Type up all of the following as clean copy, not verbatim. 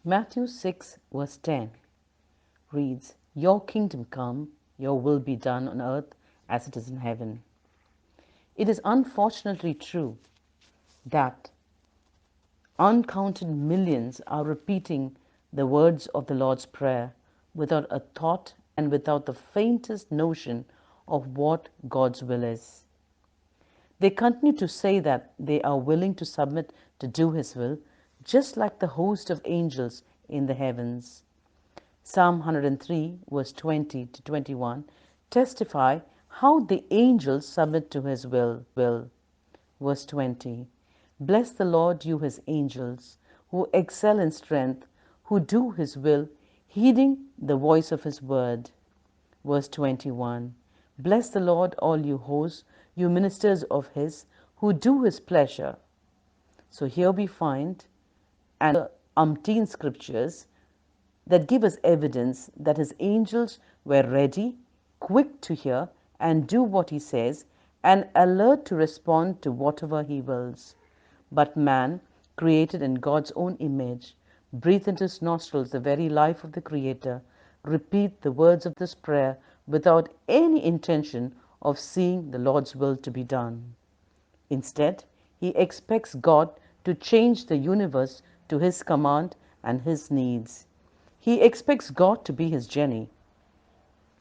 Matthew 6, verse 10 reads, "Your kingdom come, your will be done on earth as it is in heaven." It is unfortunately true that uncounted millions are repeating the words of the Lord's Prayer without a thought and without the faintest notion of what God's will is. They continue to say that they are willing to submit to do His will, just like the host of angels in the heavens. Psalm 103, verse 20 to 21 testify how the angels submit to His will. Verse 20, "Bless the Lord, you His angels, who excel in strength, who do His will, heeding the voice of His word." Verse 21, "Bless the Lord, all you hosts, you ministers of His, who do His pleasure." So here we find and umpteen scriptures that give us evidence that His angels were ready, quick to hear and do what He says, and alert to respond to whatever He wills. But man, created in God's own image, breathed into his nostrils the very life of the Creator, repeat the words of this prayer without any intention of seeing the Lord's will to be done. Instead, he expects God to change the universe to his command and his needs. He expects God to be his Jenny.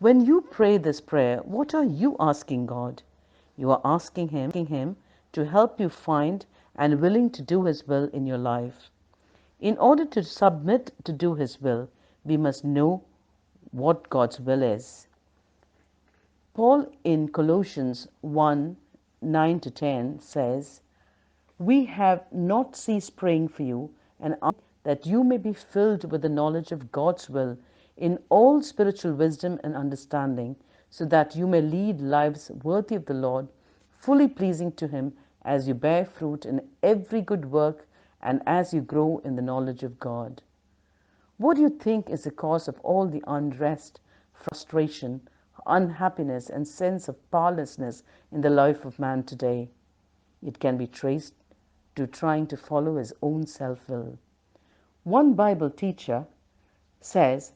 When you pray this prayer, what are you asking God? You are asking Him to help you find and willing to do His will in your life. In order to submit to do His will, we must know what God's will is. Paul in Colossians 1, 9 to 10 says, "We have not ceased praying for you and asking that you may be filled with the knowledge of God's will in all spiritual wisdom and understanding, so that you may lead lives worthy of the Lord, fully pleasing to Him as you bear fruit in every good work and as you grow in the knowledge of God." What do you think is the cause of all the unrest, frustration, unhappiness, and sense of powerlessness in the life of man today? It can be traced to trying to follow his own self-will. One Bible teacher says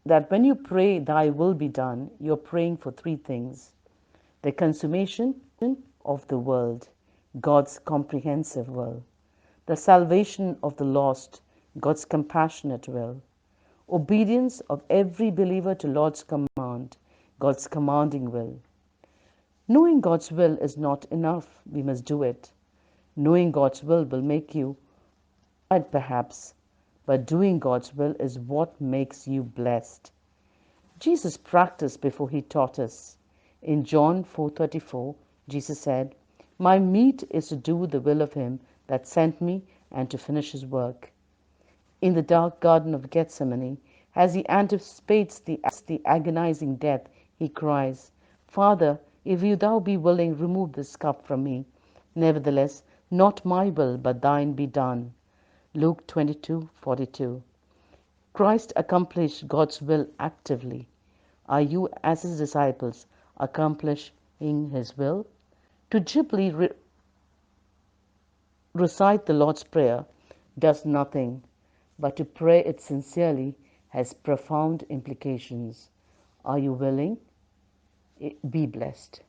that when you pray, "Thy will be done," you're praying for three things: the consummation of the world, God's comprehensive will; the salvation of the lost, God's compassionate will; obedience of every believer to Lord's command, God's commanding will. Knowing God's will is not enough. We must do it. Knowing God's will make you tired, perhaps, but doing God's will is what makes you blessed. Jesus practiced before He taught us. In John 4:34, Jesus said, "My meat is to do the will of Him that sent me and to finish His work." In the dark garden of Gethsemane, as He anticipates the agonizing death, He cries, "Father, if thou be willing, remove this cup from me. Nevertheless, not my will, but thine be done." Luke 22:42. Christ accomplished God's will actively. Are you, as His disciples, accomplishing His will? To glibly recite the Lord's Prayer does nothing, but to pray it sincerely has profound implications. Are you willing? Be blessed.